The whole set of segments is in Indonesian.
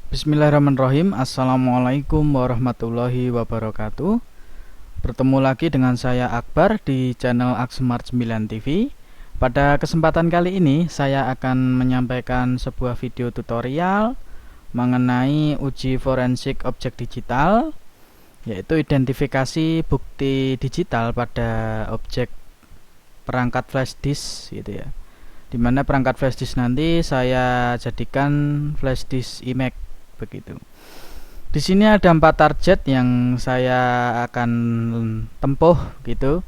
Bismillahirrahmanirrahim. Assalamualaikum warahmatullahi wabarakatuh. Bertemu lagi dengan saya Akbar di channel Aksmart 9 TV. Pada kesempatan kali ini saya akan menyampaikan sebuah video tutorial mengenai uji forensik objek digital, yaitu identifikasi bukti digital pada objek perangkat flash disk gitu ya. Dimana perangkat flash disk nanti saya jadikan flash disk iMac begitu. Di sini ada 4 target yang saya akan tempuh gitu.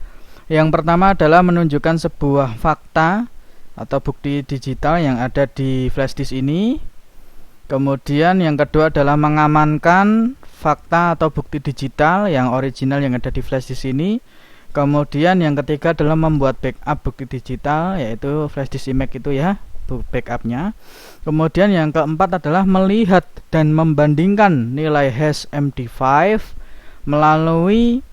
Yang pertama adalah menunjukkan sebuah fakta atau bukti digital yang ada di flash disk ini. Kemudian yang kedua adalah mengamankan fakta atau bukti digital yang original yang ada di flash disk ini. Kemudian yang ketiga adalah membuat backup bukti digital, yaitu flash disk iMac itu ya, backupnya. Kemudian yang keempat adalah melihat dan membandingkan nilai hash MD5 melalui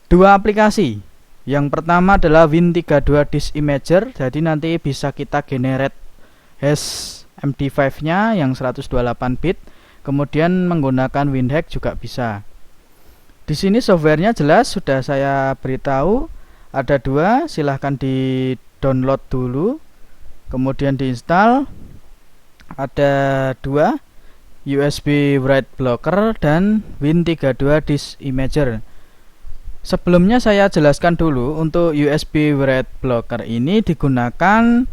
dua aplikasi. Yang pertama adalah Win32 Disk Imager, jadi nanti bisa kita generate hash MD5 nya yang 128 bit. Kemudian menggunakan WinHack juga bisa. Di sini softwarenya jelas sudah saya beritahu, ada dua, silahkan di download dulu, kemudian diinstal. Ada dua, USB Write Blocker dan Win32 Disk Imager. Sebelumnya saya jelaskan dulu, untuk USB Write Blocker ini digunakan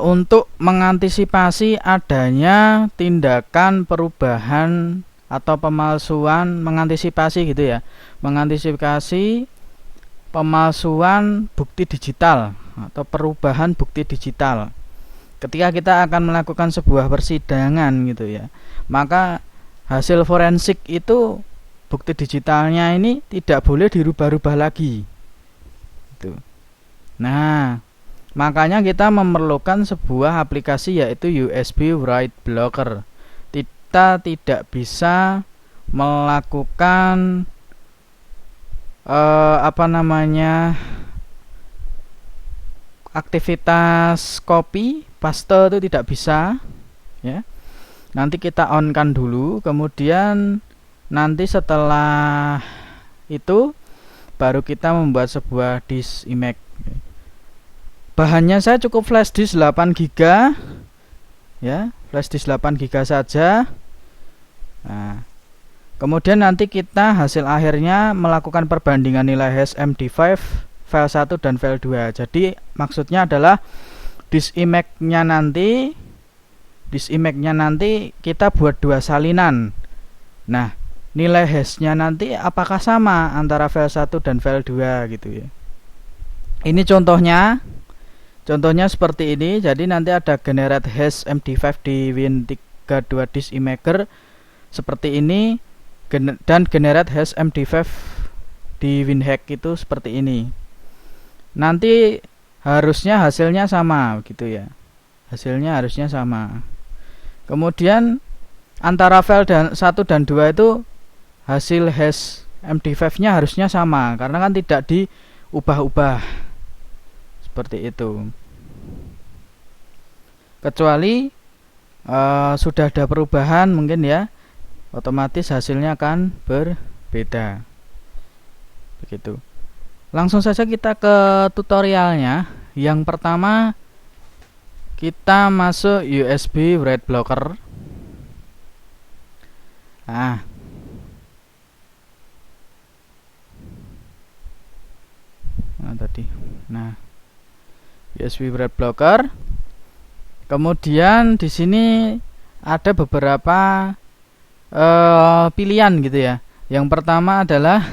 untuk mengantisipasi adanya tindakan perubahan atau pemalsuan, mengantisipasi gitu ya, mengantisipasi pemalsuan bukti digital atau perubahan bukti digital. Ketika kita akan melakukan sebuah persidangan gitu ya, maka hasil forensik itu, bukti digitalnya ini tidak boleh dirubah-rubah lagi gitu. Nah, makanya kita memerlukan sebuah aplikasi, yaitu USB Write Blocker. Kita tidak bisa melakukan aktivitas copy paste, itu tidak bisa ya. Nanti kita on kan dulu, kemudian nanti setelah itu baru kita membuat sebuah disk iMac. Bahannya saya cukup flash disk 8 GB ya, flash disk 8 GB saja. Nah, kemudian nanti kita hasil akhirnya melakukan perbandingan nilai hash MD5 file 1 dan file 2. Jadi maksudnya adalah disk iMac-nya nanti kita buat dua salinan. Nah, nilai hash-nya nanti apakah sama antara file 1 dan file 2 gitu ya. Ini contohnya seperti ini. Jadi nanti ada generate hash MD5 di Win32 Disk Imager seperti ini, dan generate hash MD5 di WinHack itu seperti ini. Nanti harusnya hasilnya sama gitu ya, hasilnya harusnya sama. Kemudian antara file 1 dan 2 itu hasil hash MD5 nya harusnya sama, karena kan tidak diubah-ubah seperti itu, kecuali sudah ada perubahan mungkin ya, otomatis hasilnya akan berbeda begitu. Langsung saja kita ke tutorialnya. Yang pertama, kita masuk USB Write Blocker. USB Write Blocker. Kemudian di sini ada beberapa pilihan gitu ya. Yang pertama adalah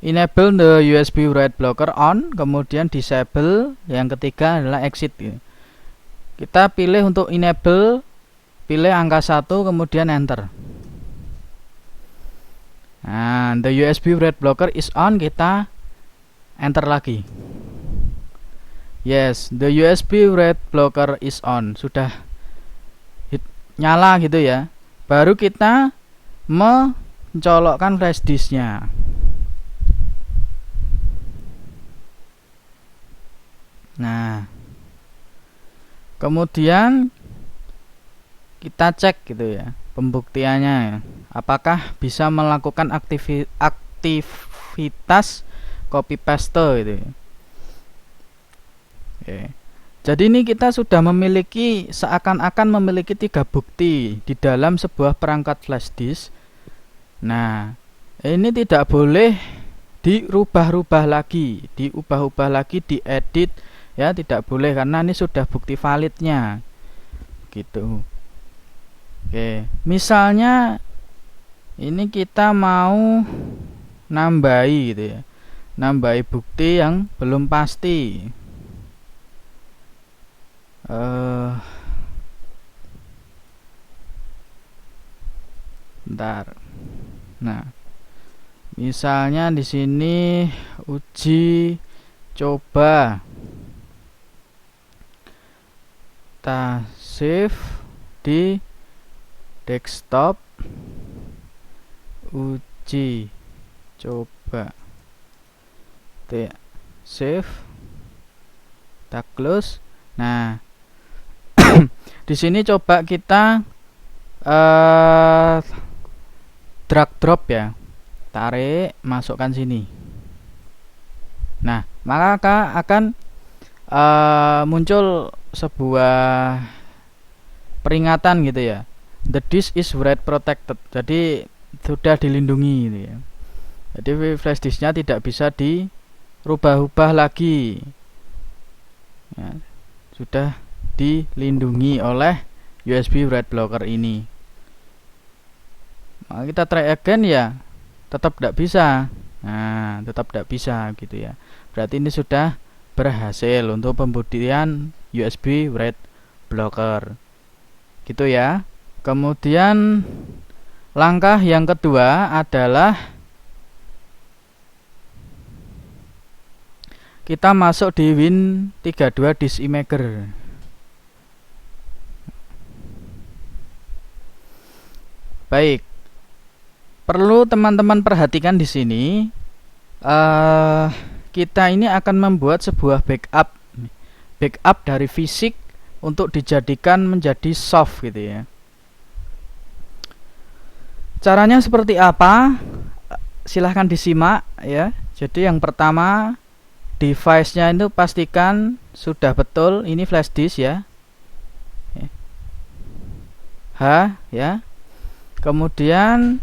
enable the USB Write Blocker on, kemudian disable, yang ketiga adalah exit gitu. Kita pilih untuk enable, pilih angka 1 kemudian enter. Nah, the USB Write Blocker is on, kita enter lagi. Yes, the USB Write Blocker is on, sudah nyala gitu ya. Baru kita mencolokkan flash disknya. Nah, kemudian kita cek gitu ya pembuktiannya ya. Apakah bisa melakukan aktivitas copy paste gitu ya. Oke. Jadi ini kita sudah memiliki seakan-akan memiliki 3 bukti di dalam sebuah perangkat flash disk. Nah, ini tidak boleh diubah-ubah lagi, diubah-ubah lagi, diedit ya, tidak boleh karena ini sudah bukti validnya. Gitu. Oke, misalnya ini kita mau nambahi gitu ya. Nambahi bukti yang belum pasti. Bentar. Nah, misalnya di sini uji coba. Kita save di desktop uji coba. Save. Kita close. Nah, di sini coba kita drag drop ya, tarik, masukkan sini. Nah, maka akan muncul sebuah peringatan gitu ya, the disk is write protected, jadi sudah dilindungi gitu ya. Jadi flash disknya tidak bisa dirubah-ubah lagi ya, sudah dilindungi oleh USB write blocker ini. Nah, kita try again ya, tetap tidak bisa. Nah, tetap tidak bisa gitu ya. Berarti ini sudah berhasil untuk pembuktian USB write blocker. Gitu ya. Kemudian langkah yang kedua adalah kita masuk di Win32 Disk Imager. Baik, perlu teman-teman perhatikan di sini, kita ini akan membuat sebuah backup dari fisik untuk dijadikan menjadi soft gitu ya. Caranya seperti apa? Silahkan disimak ya. Jadi yang pertama, device-nya itu pastikan sudah betul ini flash disk ya. H ya. Kemudian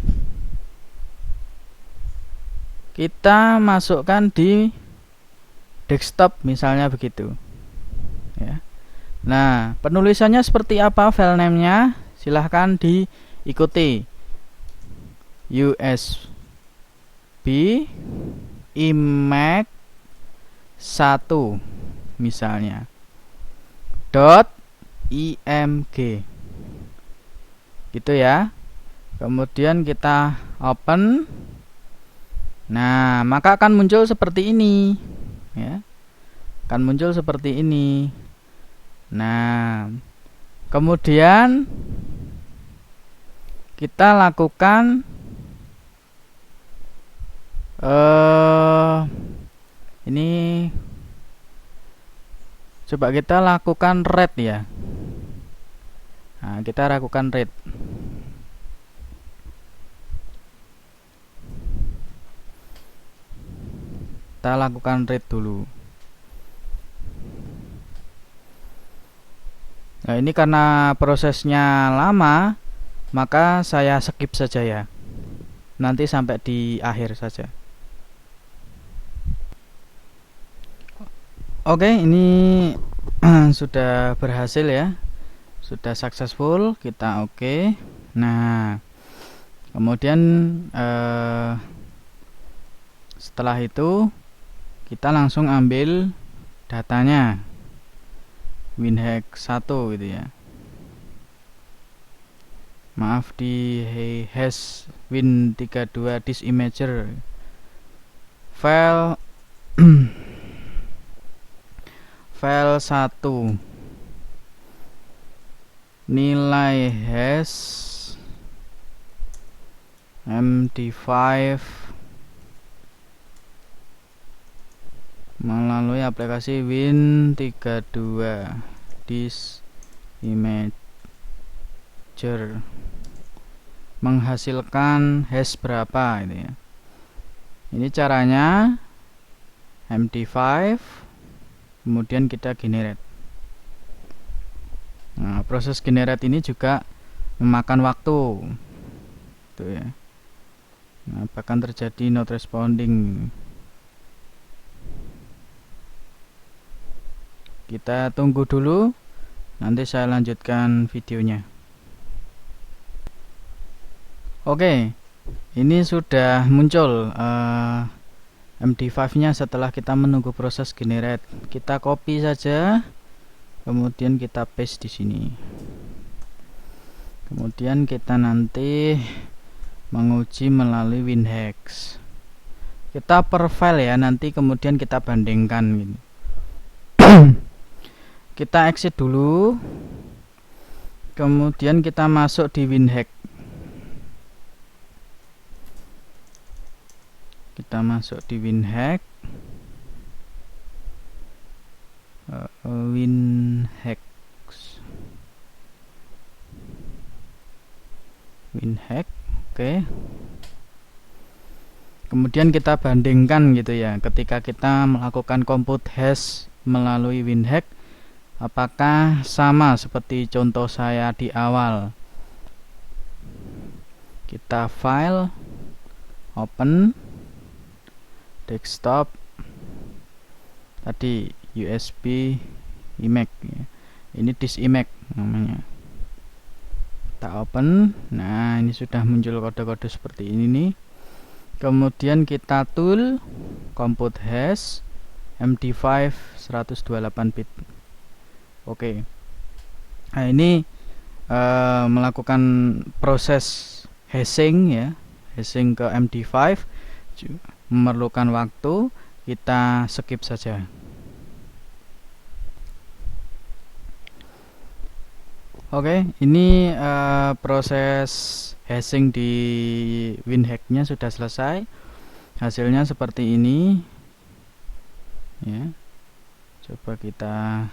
kita masukkan di desktop misalnya begitu ya. Nah, penulisannya seperti apa file name-nya? Silahkan diikuti. USB image 1 misalnya .img gitu ya. Kemudian kita open. Nah, maka akan muncul seperti ini ya. Akan muncul seperti ini. Nah, kemudian kita lakukan ini coba kita lakukan read ya. Nah, kita lakukan read. Kita lakukan read dulu. Nah, ini karena prosesnya lama, maka saya skip saja ya. Nanti sampai di akhir saja. Oke, ini sudah berhasil ya. Sudah successful, kita oke. Nah, kemudian setelah itu kita langsung ambil datanya WinHack 1 gitu ya. Maaf, di hash Win32 Disk Imager file file 1 nilai hash MD5 melalui aplikasi Win32 Disk Image. integer, menghasilkan hash berapa ini ya. Ini caranya MD5, kemudian kita generate. Nah, proses generate ini juga memakan waktu tuh ya. Nah, bahkan terjadi not responding. Kita tunggu dulu, nanti saya lanjutkan videonya. Oke, ini sudah muncul MD5 nya setelah kita menunggu proses generate. Kita copy saja, kemudian kita paste di sini. Kemudian kita nanti menguji melalui WinHex. Kita per file ya, nanti kemudian kita bandingkan gitu. Kita exit dulu, kemudian kita masuk di WinHex. Kita masuk di WinHex. WinHex, oke. Kemudian kita bandingkan gitu ya, ketika kita melakukan compute hash melalui WinHex, apakah sama seperti contoh saya di awal. Kita file, open, desktop, tadi USB image ya. Ini disk image namanya. Kita open. Nah, ini sudah muncul kode-kode seperti ini nih. Kemudian kita tool compute hash MD5 128 bit. Oke. Nah, ini melakukan proses hashing ya, hashing ke MD5 memerlukan waktu. Kita skip saja. Oke, ini proses hashing di WinHex nya sudah selesai. Hasilnya seperti ini ya. Coba kita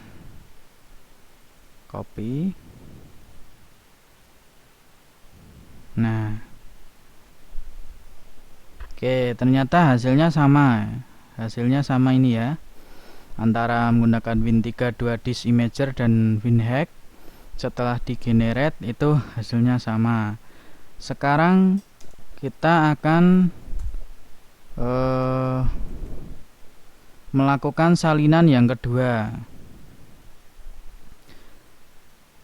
copy. Nah, oke, ternyata hasilnya sama. Hasilnya sama ini ya, antara menggunakan Win32 disk imager dan WinHex. Setelah di generate itu hasilnya sama. Sekarang kita akan melakukan salinan yang kedua.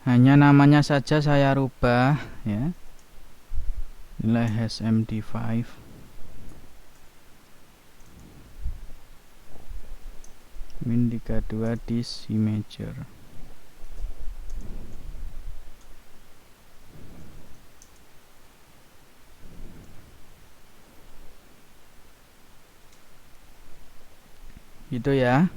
Hanya namanya saja saya rubah ya, nilai hash MD5. Win32 disk imager. Gitu ya.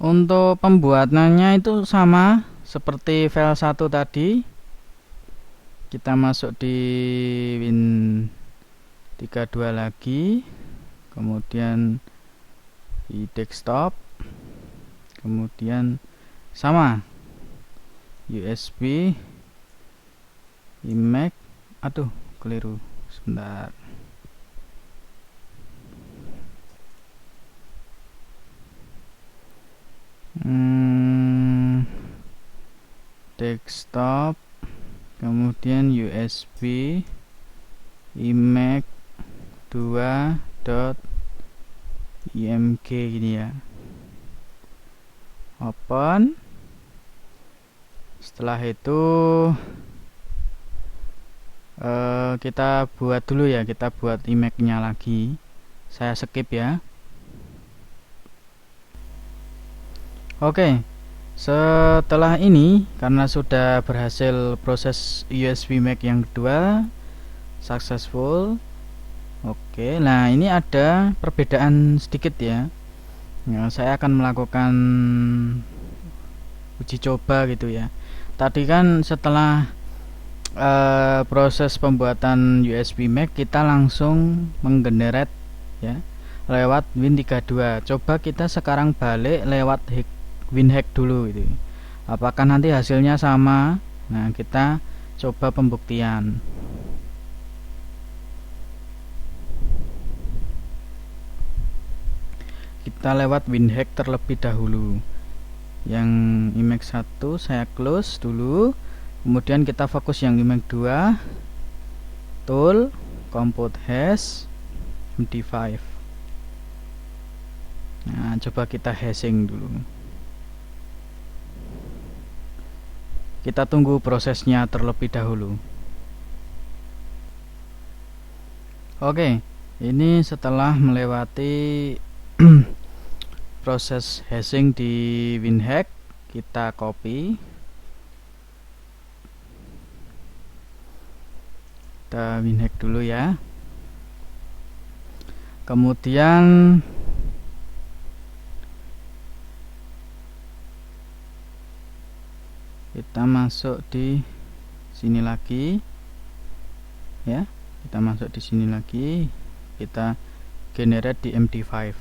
Untuk pembuatannya itu sama seperti file 1 tadi. Kita masuk di Win32 lagi, kemudian di desktop, kemudian sama USB image. Aduh, keliru, sebentar. Desktop, kemudian USB image 2.img gini ya. Open. Setelah itu kita buat dulu ya, kita buat image-nya lagi. Saya skip ya. Oke, setelah ini karena sudah berhasil proses USB image yang kedua successful. Oke, nah ini ada perbedaan sedikit ya. Saya akan melakukan uji coba gitu ya. Tadi kan setelah proses pembuatan USB image kita langsung menggenerate ya lewat Win32. Coba kita sekarang balik lewat WinHex dulu gitu. apakah nanti hasilnya sama. Nah, kita coba pembuktian. Kita lewat WinHack terlebih dahulu. Yang image 1 saya close dulu, kemudian kita fokus yang image 2, tool, compute hash, MD5. Nah, coba kita hashing dulu. Kita tunggu prosesnya terlebih dahulu. Oke, ini setelah melewati proses hashing di WinHack, kita copy, kita WinHack dulu ya. Kemudian kita masuk di sini lagi ya, kita masuk di sini lagi, kita generate di MD5.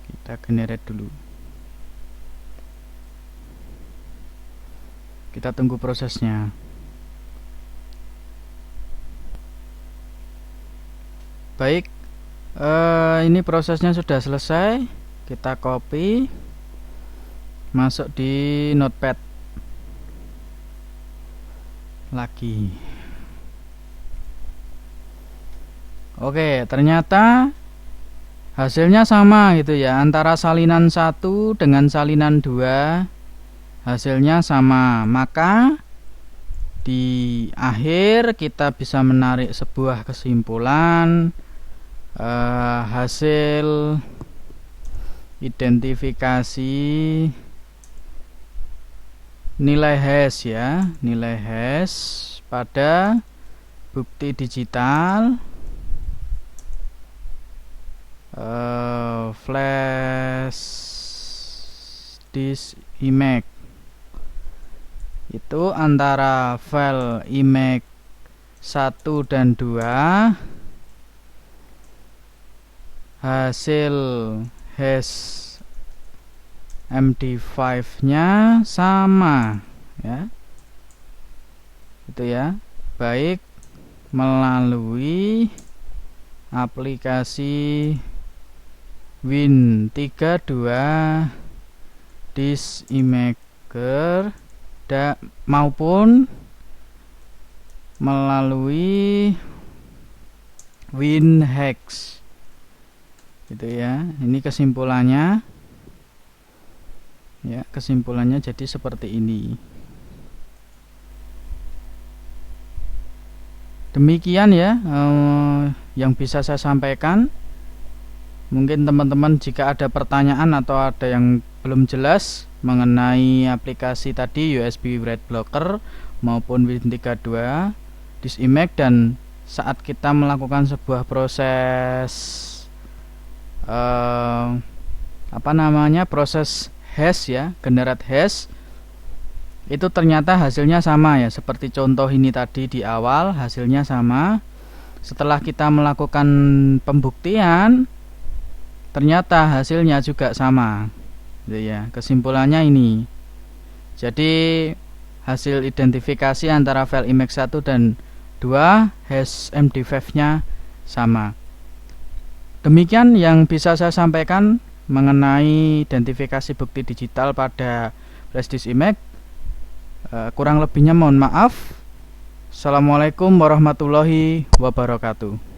Kita generate dulu, kita tunggu prosesnya. Baik, ini prosesnya sudah selesai. Kita copy, masuk di notepad lagi. Oke, ternyata hasilnya sama gitu ya, antara salinan 1 dengan salinan 2 hasilnya sama. Maka di akhir kita bisa menarik sebuah kesimpulan, hasil identifikasi nilai hash ya, nilai hash pada bukti digital flash disk image itu antara file image 1 dan 2, hasil hash MD5 nya sama ya, itu ya, baik melalui aplikasi Win32 Disk Imager maupun melalui WinHack, gitu ya. Ini kesimpulannya ya, kesimpulannya jadi seperti ini. Demikian ya yang bisa saya sampaikan. Mungkin teman-teman jika ada pertanyaan atau ada yang belum jelas mengenai aplikasi tadi, USB Write Blocker maupun Win32 Disk Image, dan saat kita melakukan sebuah proses proses hash ya, generate hash, itu ternyata hasilnya sama ya, seperti contoh ini tadi di awal hasilnya sama. Setelah kita melakukan pembuktian ternyata hasilnya juga sama, gitu ya. Kesimpulannya ini, jadi hasil identifikasi antara file image 1 dan 2 hash MD5 nya sama. Demikian yang bisa saya sampaikan mengenai identifikasi bukti digital pada flash disk image. Kurang lebihnya mohon maaf. Assalamualaikum warahmatullahi wabarakatuh.